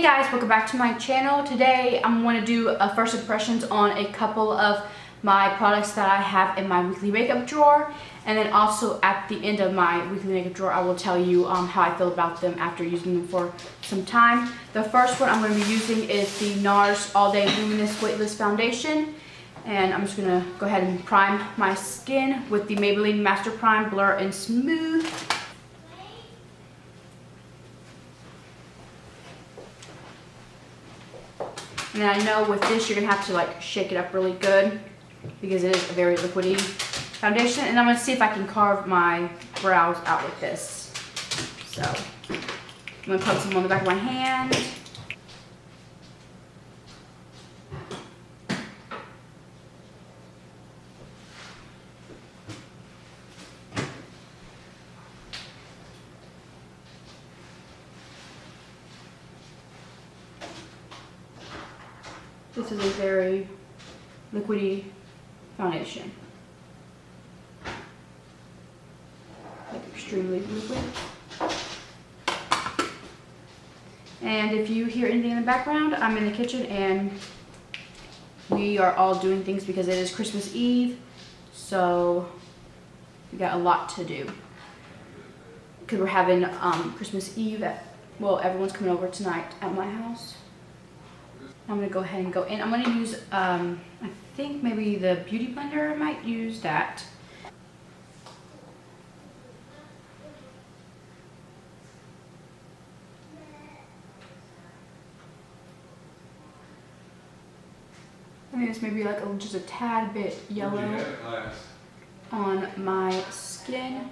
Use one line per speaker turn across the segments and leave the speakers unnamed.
guys, welcome back to my channel. Today I'm going to do a first impressions on a couple of my products that I have in my weekly makeup drawer, and then also at the end of my weekly makeup drawer I will tell you how I feel about them after using them for some time. The first one I'm going to be using is the NARS AllDay Luminous Weightless Foundation, and I'm just going to go ahead and prime my skin with the Maybelline Master Prime Blur and Smooth. And then I know with this you're going to have to like shake it up really good because it is a very liquidy foundation. And I'm going to see if I can carve my brows out with this. So I'm going to put some on the back of my hand. This is a very liquidy foundation. Like extremely liquid. And if you hear anything in the background, I'm in the kitchen and we are all doing things because it is Christmas Eve. So we got a lot to do. Because we're having Christmas Eve well, everyone's coming over tonight at my house. I'm going to go ahead and go in. I'm going to use, I think maybe the Beauty Blender. I might use that. I think this may be like just a tad bit yellow on my skin.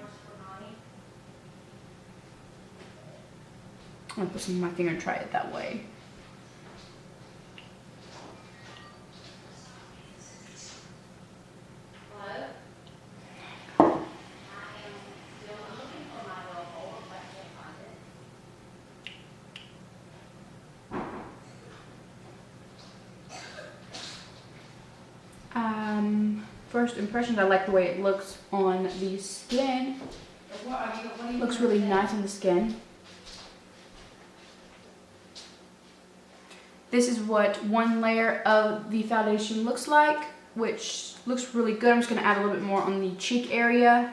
I'm going to put some on my finger and try it that way. First impressions, I like the way it looks on the skin. Looks really nice on the skin. This is what one layer of the foundation looks like, which looks really good. I'm just going to add a little bit more on the cheek area.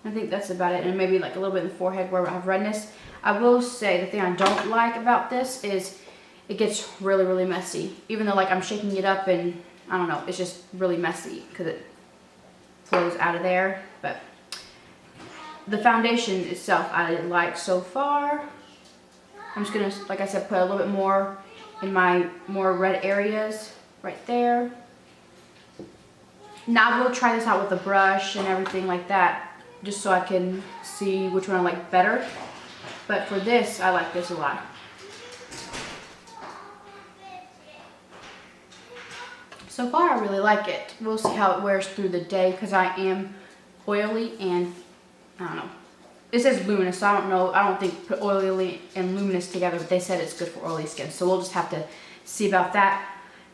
I think that's about it, and maybe like a little bit in the forehead where I have redness. I will say the thing I don't like about this is it gets really, really messy. Even though like I'm shaking it up and I don't know, it's just really messy because it flows out of there. But the foundation itself I like so far. I'm just gonna, like I said, put a little bit more in my more red areas right there. Now we'll try this out with a brush and everything like that, just so I can see which one I like better. But for this, I like this a lot. So far, I really like it. We'll see how it wears through the day because I am oily and I don't know. It says luminous, so I don't know. I don't think put oily and luminous together, but they said it's good for oily skin. So we'll just have to see about that.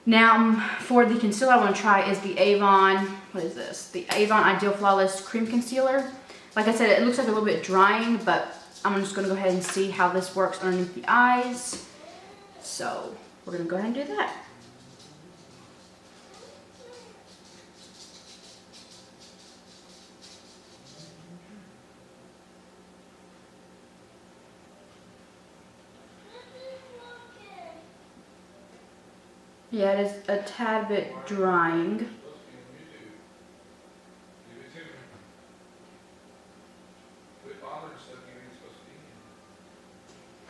Now, for the concealer I want to try is the Avon, what is this? The Avon Ideal Flawless Cream Concealer. Like I said, it looks like a little bit drying, but I'm just going to go ahead and see how this works underneath the eyes. So we're going to go ahead and do that. Yeah, it is a tad bit drying.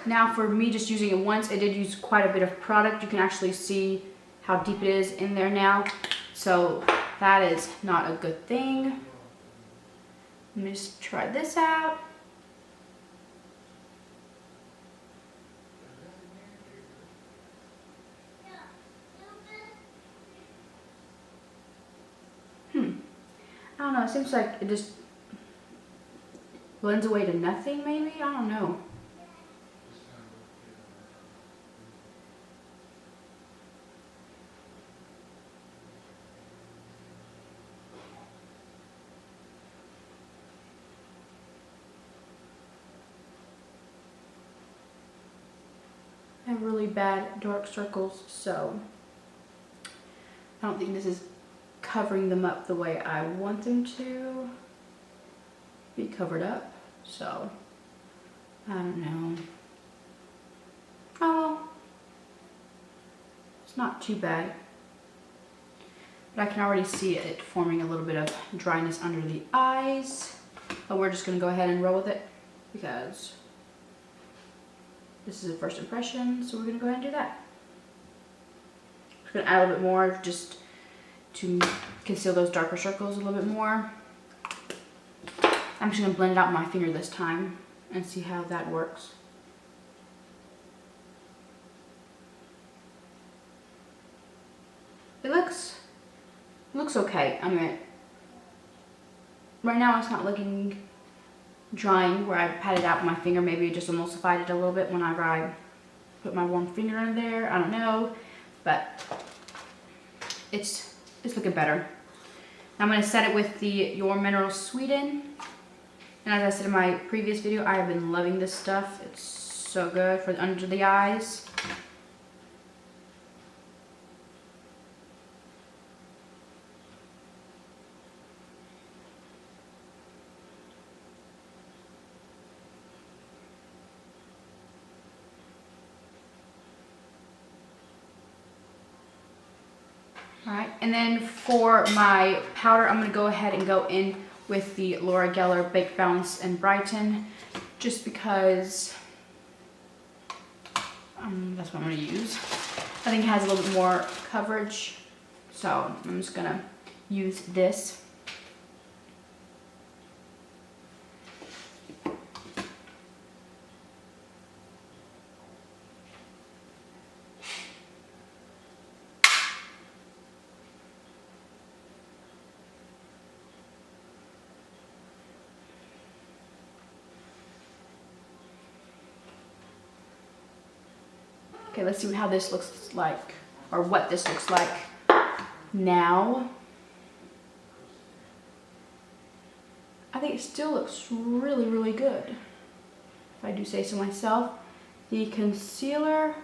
Now for me just using it once, I did use quite a bit of product. You can actually see how deep it is in there now. So that is not a good thing. Let me just try this out. I don't know, it seems like it just blends away to nothing maybe? I don't know. I really bad dark circles, so I don't think this is covering them up the way I want them to be covered up. So I don't know. Oh, it's not too bad. But I can already see it forming a little bit of dryness under the eyes. But we're just going to go ahead and roll with it because this is a first impression. So we're going to go ahead and do that. I'm just going to add a little bit more just to conceal those darker circles a little bit more. I'm just going to blend it out with my finger this time and see how that works. It looks okay. I mean, right now it's not looking drying where I pat it out with my finger. Maybe it just emulsified it a little bit whenever I put my warm finger in there. I don't know, but it's looking better. I'm going to set it with the YourMinerals Sweeten. And as I said in my previous video, I have been loving this stuff. It's so good for under the eyes. Alright, and then for my powder, I'm going to go ahead and go in with the L'Oreal Baked Balance and Brighten, just because that's what I'm going to use. I think it has a little bit more coverage, so I'm just going to use this. Okay, let's see how this looks like, or what this looks like now. I think it still looks really, really good, if I do say so myself. The concealer,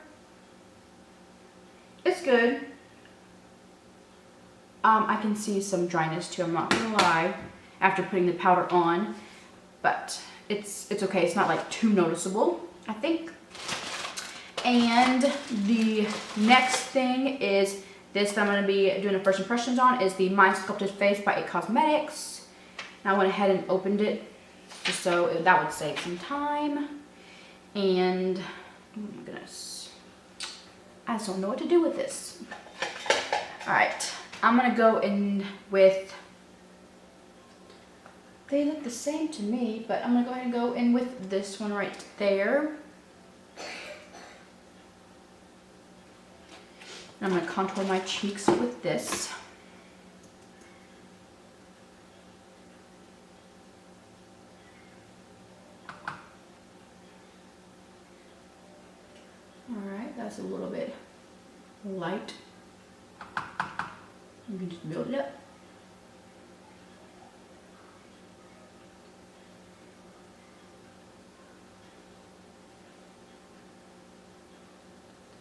it's good. I can see some dryness too, I'm not gonna lie, after putting the powder on, but it's okay. It's not like too noticeable, I think. And the next thing is this that I'm going to be doing a first impressions on is the My Sculpted Face by ItCosmetics. And I went ahead and opened it just so that would save some time. And oh my goodness, I just don't know what to do with this. Alright, I'm going to go in with, they look the same to me, but I'm going to go ahead and go in with this one right there. I'm going to contour my cheeks with this. Alright, that's a little bit light. You can just build it up.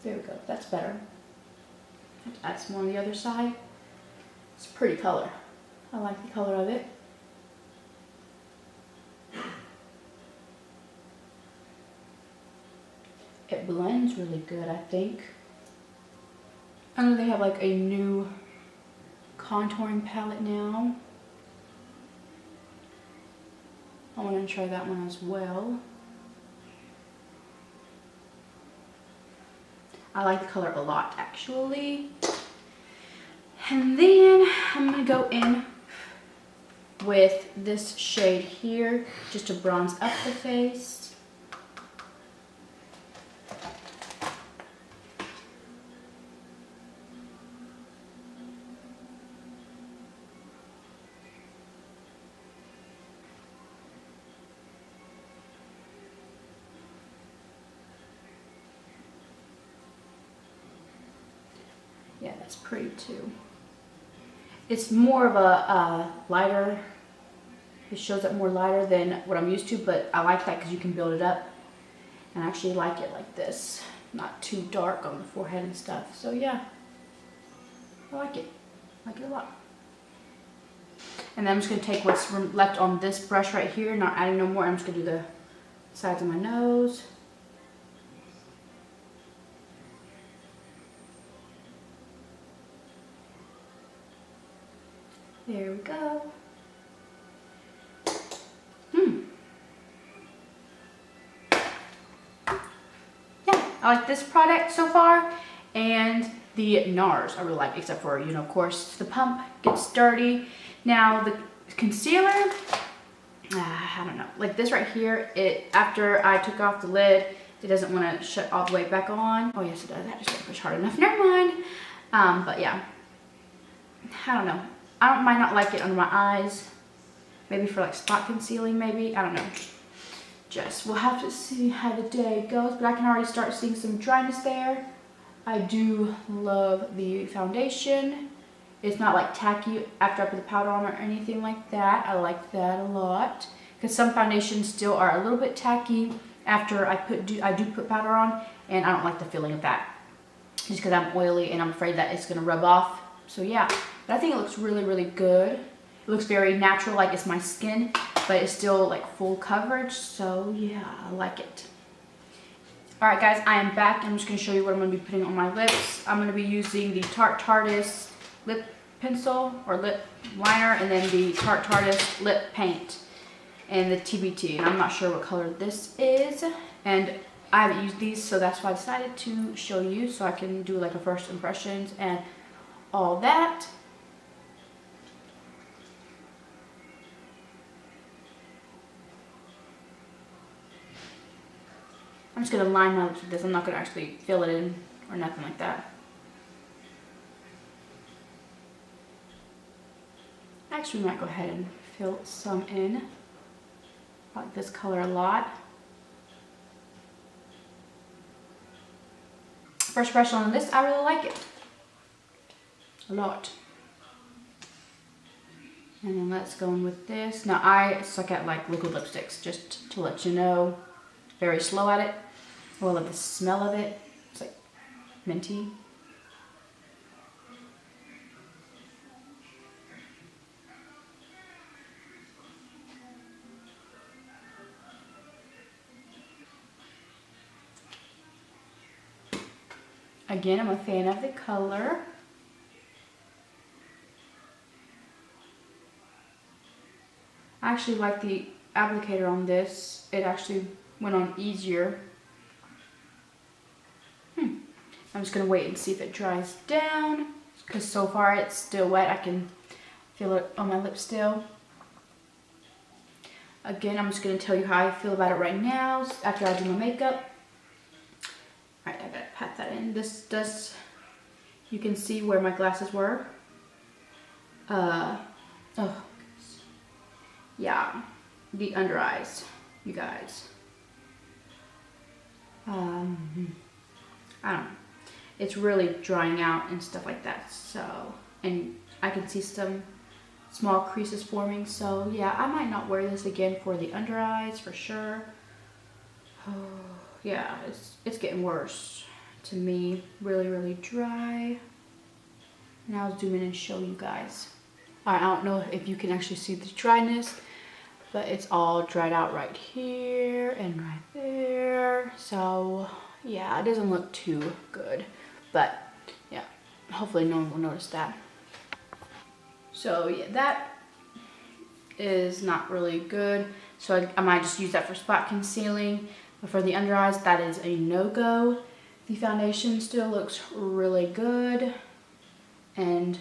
There we go, that's better. Add some more on the other side. It's a pretty color. I like the color of it. It blends really good, I think. I know they have like a new contouring palette now. I want to try that one as well. I like the color a lot, actually. And then I'm going to go in with this shade here just to bronze up the face. Yeah, that's pretty too. It's more of a lighter, it shows up more lighter than what I'm used to, but I like that because you can build it up. And I actually like it like this. not too dark on the forehead and stuff. So yeah, I like it. I like it a lot. And then I'm just going to take what's left on this brush right here, not adding no more. I'm just going to do the sides of my nose. There we go. Yeah, I like this product so far, and the NARS I really like, except for, you know, of course, the pump gets dirty. Now the concealer, I don't know, like this right here, after I took off the lid, it doesn't want to shut all the way back on. Oh yes it does, I just didn't push hard enough, never mind. But yeah, I don't know. I might not like it under my eyes. Maybe for like spot concealing, maybe. I don't know. We'll have to see how the day goes. But I can already start seeing some dryness there. I do love the foundation. It's not like tacky after I put the powder on or anything like that. I like that a lot. Because some foundations still are a little bit tacky after I do put powder on. And I don't like the feeling of that. Just because I'm oily and I'm afraid that it's going to rub off. So yeah. But I think it looks really, really good. It looks very natural, like it's my skin, but it's still like full coverage. So yeah, I like it. All right, guys, I am back. I'm just going to show you what I'm going to be putting on my lips. I'm going to be using the Tarteist lip pencil or lip liner, and then the Tarteist lip paint and the TBT. And I'm not sure what color this is, and I haven't used these, so that's why I decided to show you, so I can do like a first impressions and all that. I'm just going to line my lips with this. I'm not going to actually fill it in or nothing like that. Actually, we might go ahead and fill some in. I like this color a lot. First impression on this, I really like it. A lot. And then let's go in with this. Now, I suck at like liquid lipsticks, just to let you know. Very slow at it. I love the smell of it. It's like minty. Again, I'm a fan of the color. I actually like the applicator on this. It actually went on easier. I'm just going to wait and see if it dries down, because so far it's still wet. I can feel it on my lips still. Again, I'm just going to tell you how I feel about it right now after I do my makeup. Alright, I gotta pat that in. This does, you can see where my glasses were. Yeah, the under eyes, you guys. I don't know. It's really drying out and stuff like that. So, and I can see some small creases forming. So yeah, I might not wear this again for the under eyes for sure. Oh, yeah, it's getting worse to me. Really, really dry. And I'll zoom in and show you guys. Alright, I don't know if you can actually see the dryness, but it's all dried out right here and right there. So yeah, it doesn't look too good, but yeah, hopefully no one will notice that. So yeah, that is not really good. So I might just use that for spot concealing, but for the under eyes, that is a no-go. The foundation still looks really good, and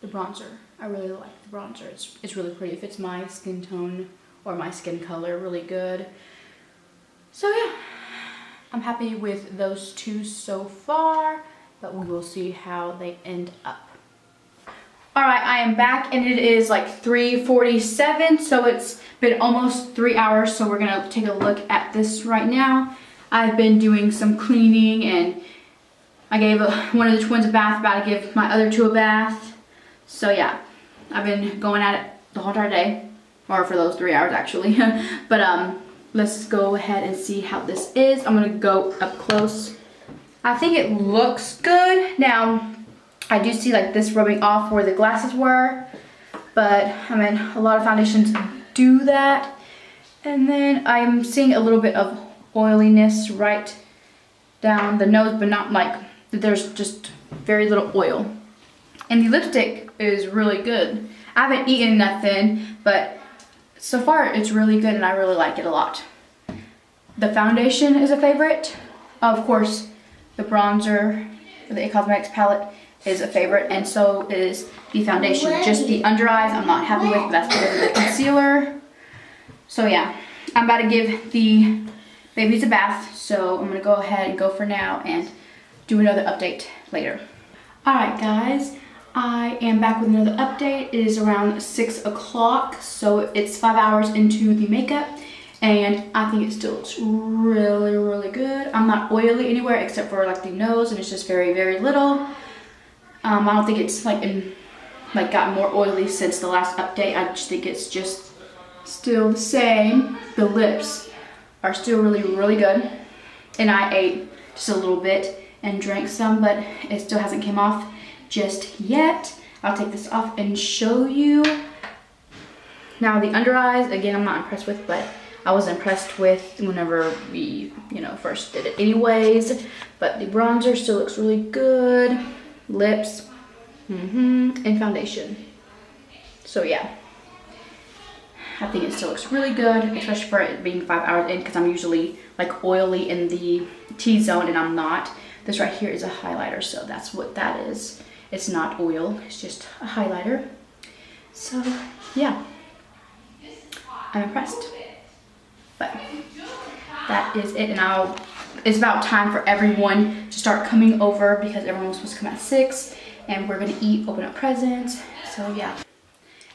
the bronzer, I really like the bronzer. It's really pretty. It fits my skin tone or my skin color really good. So yeah, I'm happy with those two so far, but we will see how they end up. Alright, I am back and it is like 3:47, so it's been almost 3 hours, so we're gonna take a look at this right now. I've been doing some cleaning, and I gave one of the twins a bath, about to give my other two a bath. So yeah, I've been going at it the whole entire day, or for those 3 hours actually. But let's go ahead and see how this is. I'm gonna go up close. I think it looks good. Now, I do see like this rubbing off where the glasses were, but I mean, a lot of foundations do that. And then I'm seeing a little bit of oiliness right down the nose, but not like, there's just very little oil. And the lipstick is really good. I haven't eaten nothing, but so far it's really good and I really like it a lot. The foundation is a favorite. Of course, the bronzer, the ItCosmetics palette is a favorite, and so is the foundation. Just the under eyes I'm not happy with. That's because of the concealer. So yeah, I'm about to give the babies a bath, so I'm gonna go ahead and go for now and do another update later. Alright guys, I am back with another update. It is around 6 o'clock, so it's 5 hours into the makeup, and I think it still looks really, really good. I'm not oily anywhere except for like the nose, and it's just very, very little. I don't think it's like gotten more oily since the last update. I just think it's just still the same. The lips are still really, really good. And I ate just a little bit and drank some, but it still hasn't came off just yet. I'll take this off and show you. Now the under eyes, again, I'm not impressed with, but I was impressed with whenever we, first did it anyways. But the bronzer still looks really good. Lips, and foundation. So yeah, I think it still looks really good, especially for it being 5 hours in, because I'm usually like oily in the T-zone and I'm not. This right here is a highlighter, so that's what that is. It's not oil, it's just a highlighter. So yeah, I'm impressed. But that is it, and it's about time for everyone to start coming over because everyone was supposed to come at 6 and we're gonna eat, open up presents, so yeah.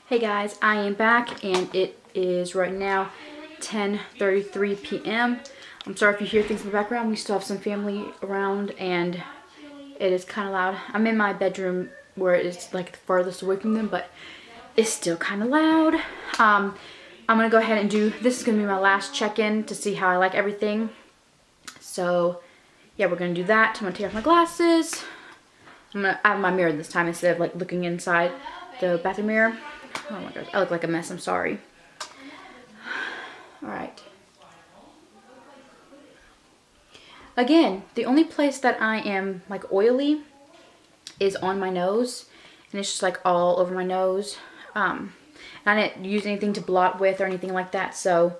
Hey guys, I am back and it is right now 10:33 p.m. I'm sorry if you hear things in the background. We still have some family around and it is kind of loud. I'm in my bedroom where it's like the farthest away from them, but it's still kind of loud. I'm gonna go ahead and this is gonna be my last check-in to see how I like everything. So yeah, we're gonna do that. I'm gonna take off my glasses. I'm gonna have my mirror this time instead of like looking inside the bathroom mirror. Oh my gosh, I look like a mess, I'm sorry. All right. Again, the only place that I am like oily is on my nose, and it's just like all over my nose. I didn't use anything to blot with or anything like that, so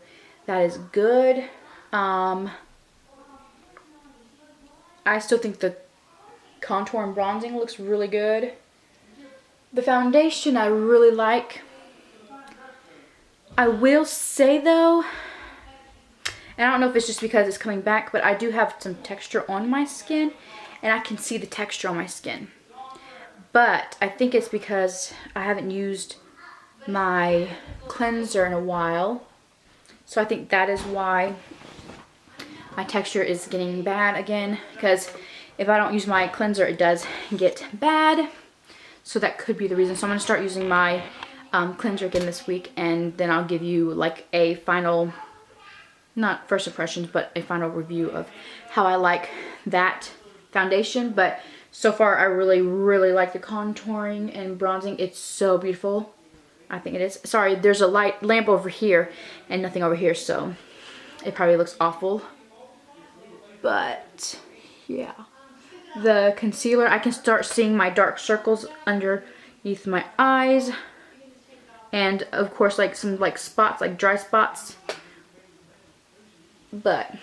that is good. I still think the contour and bronzing looks really good. The foundation I really like. I will say though, and I don't know if it's just because it's coming back, but I do have some texture on my skin, and I can see the texture on my skin. But I think it's because I haven't used my cleanser in a while. So I think that is why my texture is getting bad again, because if I don't use my cleanser, it does get bad. So that could be the reason. So I'm going to start using my cleanser again this week, and then I'll give you like a final, not first impressions, but a final review of how I like that foundation. But so far I really, really like the contouring and bronzing. It's so beautiful. I think it is. Sorry, there's a light lamp over here and nothing over here, so it probably looks awful. But yeah, the concealer, I can start seeing my dark circles underneath my eyes, and of course like some like spots, like dry spots. But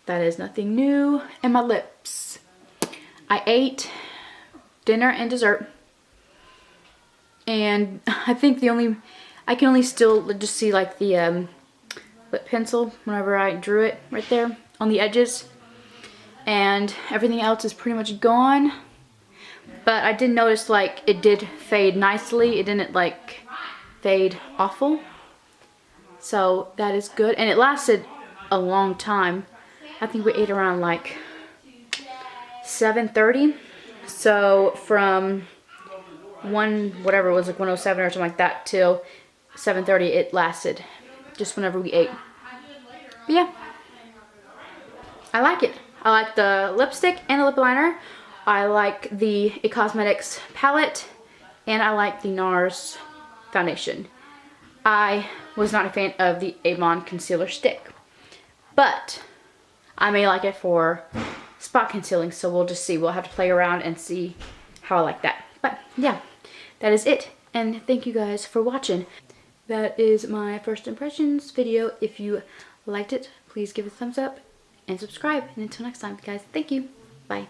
that is nothing new. And my lips, I ate dinner and dessert, and I think I can only still just see like the lip pencil whenever I drew it right there on the edges, and everything else is pretty much gone. But I did notice like it did fade nicely. It didn't like fade awful, so that is good, and it lasted a long time. I think we ate around like 7:30, so from whatever it was, like 107 or something like that, till 7:30 it lasted just whenever we ate. But yeah, I like it. I like the lipstick and the lip liner. I like the ItCosmetics palette, and I like the NARS foundation. I was not a fan of the Avon concealer stick, but I may like it for spot concealing, so we'll just see. We'll have to play around and see how I like that. But yeah, that is it, and thank you guys for watching. That is my first impressions video. If you liked it, please give it a thumbs up and subscribe. And until next time, guys, thank you. Bye.